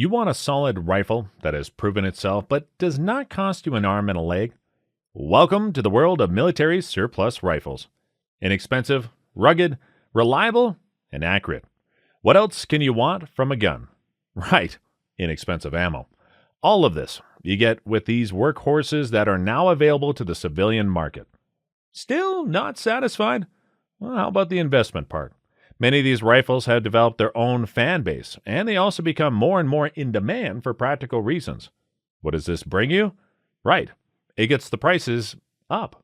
You want a solid rifle that has proven itself but does not cost you an arm and a leg? Welcome to the world of military surplus rifles. Inexpensive, rugged, reliable, and accurate. What else can you want from a gun? Right, inexpensive ammo. All of this you get with these workhorses that are now available to the civilian market. Still not satisfied? Well, how about the investment part? Many of these rifles have developed their own fan base, and they also become more and more in demand for practical reasons. What does this bring you? Right, it gets the prices up.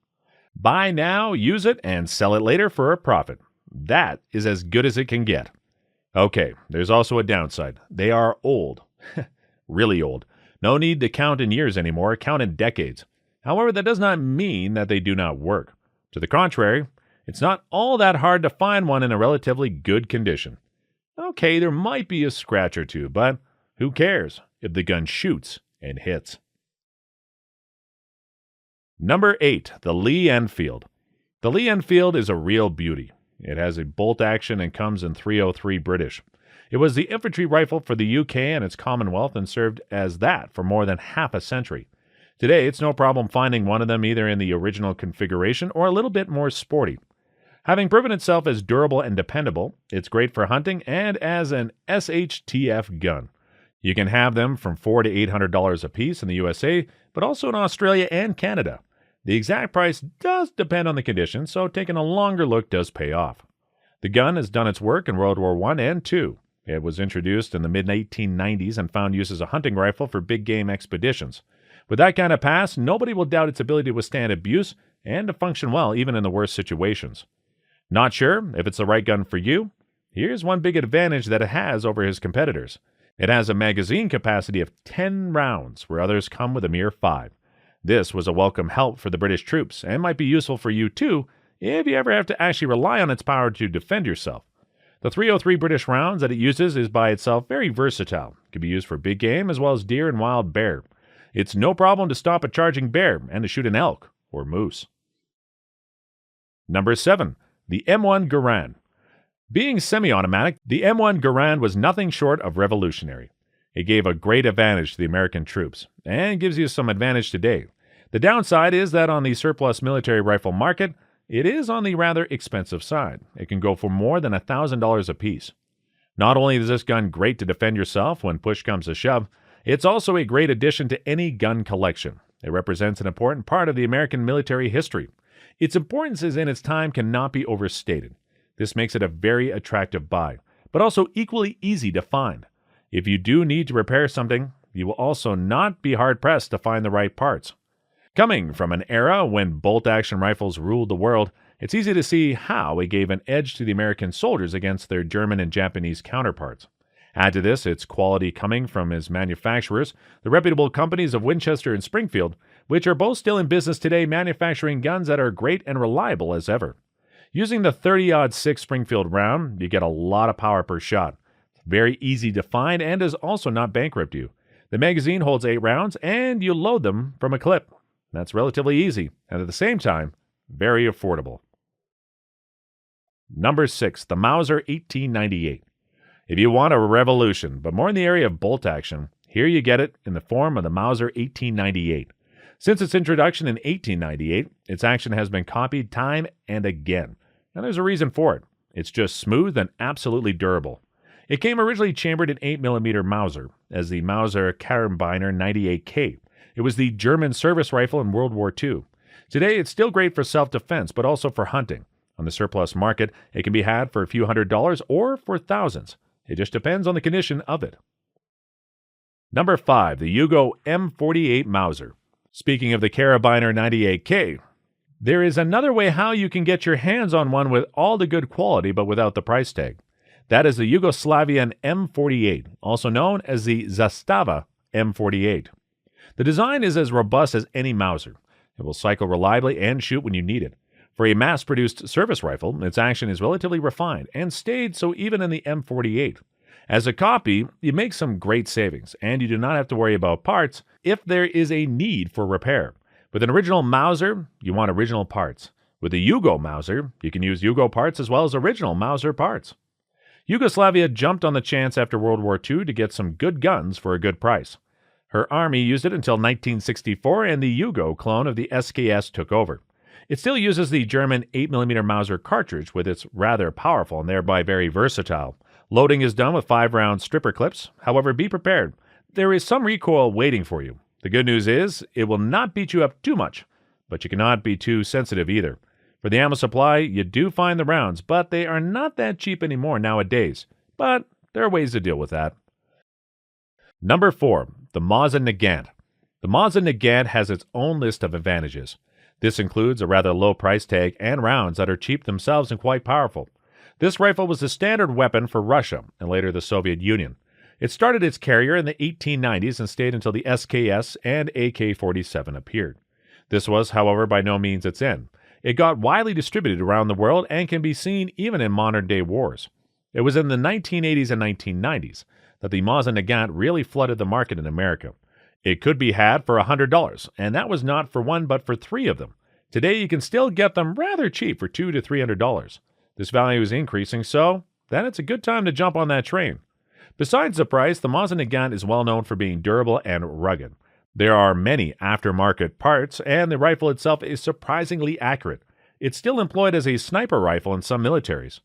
Buy now, use it, and sell it later for a profit. That is as good as it can get. Okay, there's also a downside. They are old. Really old. No need to count in years anymore, count in decades. However, that does not mean that they do not work. To the contrary, it's not all that hard to find one in a relatively good condition. Okay, there might be a scratch or two, but who cares if the gun shoots and hits? Number 8, the Lee Enfield. The Lee Enfield is a real beauty. It has a bolt action and comes in .303 British. It was the infantry rifle for the UK and its Commonwealth and served as that for more than half a century. Today, it's no problem finding one of them either in the original configuration or a little bit more sporty. Having proven itself as durable and dependable, it's great for hunting and as an SHTF gun. You can have them from $400 to $800 a piece in the USA, but also in Australia and Canada. The exact price does depend on the condition, so taking a longer look does pay off. The gun has done its work in World War I and II. It was introduced in the mid-1890s and found use as a hunting rifle for big game expeditions. With that kind of past, nobody will doubt its ability to withstand abuse and to function well even in the worst situations. Not sure if it's the right gun for you? Here's one big advantage that it has over his competitors. It has a magazine capacity of 10 rounds, where others come with a mere 5. This was a welcome help for the British troops, and might be useful for you too, if you ever have to actually rely on its power to defend yourself. The .303 British rounds that it uses is by itself very versatile. It can be used for big game as well as deer and wild bear. It's no problem to stop a charging bear and to shoot an elk or moose. Number 7. The M1 Garand. Being semi-automatic, the M1 Garand was nothing short of revolutionary. It gave a great advantage to the American troops, and gives you some advantage today. The downside is that on the surplus military rifle market, it is on the rather expensive side. It can go for more than $1,000 a piece. Not only is this gun great to defend yourself when push comes to shove, it's also a great addition to any gun collection. It represents an important part of the American military history. Its importance in its time cannot be overstated. This makes it a very attractive buy, but also equally easy to find. If you do need to repair something, you will also not be hard-pressed to find the right parts. Coming from an era when bolt-action rifles ruled the world, it's easy to see how it gave an edge to the American soldiers against their German and Japanese counterparts. Add to this its quality coming from its manufacturers, the reputable companies of Winchester and Springfield, which are both still in business today manufacturing guns that are great and reliable as ever. Using the 30-06 Springfield round, you get a lot of power per shot. It's very easy to find and does also not bankrupt you. The magazine holds 8 rounds and you load them from a clip. That's relatively easy and at the same time, very affordable. Number 6. The Mauser 1898. If you want a revolution, but more in the area of bolt action, here you get it in the form of the Mauser 1898. Since its introduction in 1898, its action has been copied time and again. And there's a reason for it. It's just smooth and absolutely durable. It came originally chambered in 8mm Mauser as the Mauser Karabiner 98K. It was the German service rifle in World War II. Today, it's still great for self-defense, but also for hunting. On the surplus market, it can be had for a few $100s or for thousands. It just depends on the condition of it. Number 5. The Hugo M48 Mauser. Speaking of the Karabiner 98K, there is another way how you can get your hands on one with all the good quality but without the price tag. That is the Yugoslavian M48, also known as the Zastava M48. The design is as robust as any Mauser. It will cycle reliably and shoot when you need it. For a mass-produced service rifle, its action is relatively refined and stayed so even in the M48. As a copy, you make some great savings, and you do not have to worry about parts if there is a need for repair. With an original Mauser, you want original parts. With a Hugo Mauser, you can use Hugo parts as well as original Mauser parts. Yugoslavia jumped on the chance after World War II to get some good guns for a good price. Her army used it until 1964, and the Yugo clone of the SKS took over. It still uses the German 8mm Mauser cartridge with its rather powerful and thereby very versatile. Loading is done with 5-round stripper clips. However, be prepared. There is some recoil waiting for you. The good news is it will not beat you up too much, but you cannot be too sensitive either. For the ammo supply, you do find the rounds, but they are not that cheap anymore nowadays. But there are ways to deal with that. Number 4. The Mazda Nagant. The Mazda Nagant has its own list of advantages. This includes a rather low price tag and rounds that are cheap themselves and quite powerful. This rifle was the standard weapon for Russia and later the Soviet Union. It started its career in the 1890s and stayed until the SKS and AK-47 appeared. This was, however, by no means its end. It got widely distributed around the world and can be seen even in modern-day wars. It was in the 1980s and 1990s that the Mazda Nagant really flooded the market in America. It could be had for $100, and that was not for one but for 3 of them. Today you can still get them rather cheap for $200 to $300. This value is increasing, so then it's a good time to jump on that train. Besides the price, the Mazda Nagant is well known for being durable and rugged. There are many aftermarket parts, and the rifle itself is surprisingly accurate. It's still employed as a sniper rifle in some militaries.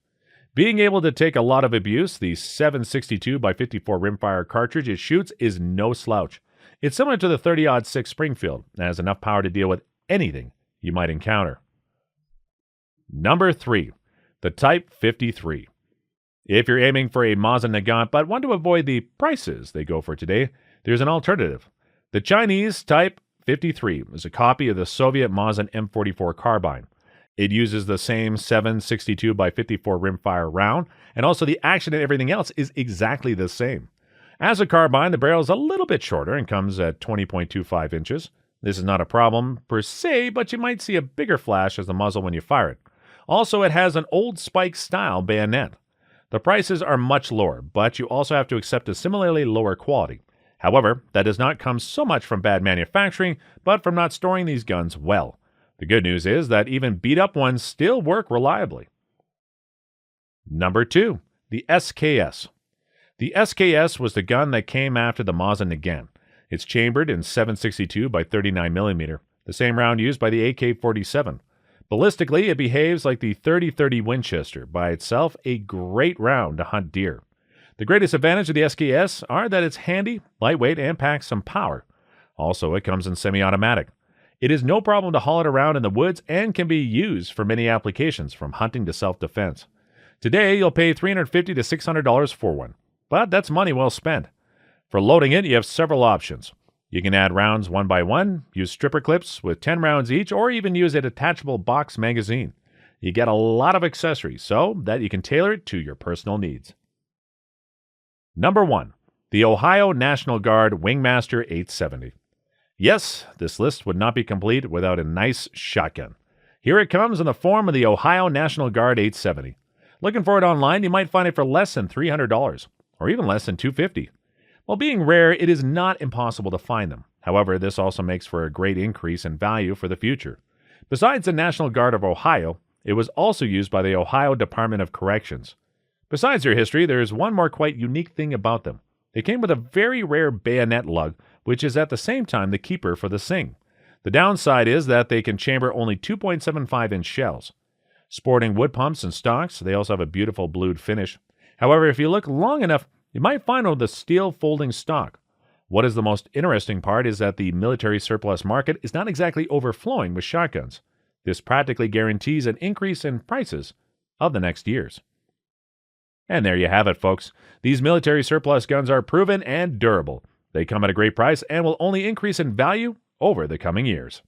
Being able to take a lot of abuse, the 7.62 by 54 rimfire cartridge it shoots is no slouch. It's similar to the 30-06 Springfield and has enough power to deal with anything you might encounter. Number 3. The Type 53. If you're aiming for a Mazda Nagant but want to avoid the prices they go for today, there's an alternative. The Chinese Type 53 is a copy of the Soviet Mazda M44 carbine. It uses the same 7.62 by 54 rimfire round, and also the action and everything else is exactly the same. As a carbine, the barrel is a little bit shorter and comes at 20.25 inches. This is not a problem per se, but you might see a bigger flash as the muzzle when you fire it. Also, it has an old spike-style bayonet. The prices are much lower, but you also have to accept a similarly lower quality. However, that does not come so much from bad manufacturing, but from not storing these guns well. The good news is that even beat-up ones still work reliably. Number 2. The SKS. The SKS was the gun that came after the Mazda Nagant. It's chambered in 7.62 by 39mm, the same round used by the AK-47. Ballistically, it behaves like the 30-30 Winchester, by itself a great round to hunt deer. The greatest advantage of the SKS are that it's handy, lightweight, and packs some power. Also, it comes in semi-automatic. It is no problem to haul it around in the woods and can be used for many applications, from hunting to self-defense. Today, you'll pay $350 to $600 for one, but that's money well spent. For loading it, you have several options. You can add rounds one by one, use stripper clips with 10 rounds each, or even use a detachable box magazine. You get a lot of accessories so that you can tailor it to your personal needs. Number 1. The Ohio National Guard Wingmaster 870. Yes, this list would not be complete without a nice shotgun. Here it comes in the form of the Ohio National Guard 870. Looking for it online, you might find it for less than $300, or even less than $250. While being rare, it is not impossible to find them. However, this also makes for a great increase in value for the future. Besides the National Guard of Ohio, it was also used by the Ohio Department of Corrections. Besides their history, there is one more quite unique thing about them. They came with a very rare bayonet lug, which is at the same time the keeper for the Sing. The downside is that they can chamber only 2.75-inch shells. Sporting wood pumps and stocks, they also have a beautiful blued finish. However, if you look long enough, you might find the steel folding stock. What is the most interesting part is that the military surplus market is not exactly overflowing with shotguns. This practically guarantees an increase in prices of the next years. And there you have it, folks. These military surplus guns are proven and durable. They come at a great price and will only increase in value over the coming years.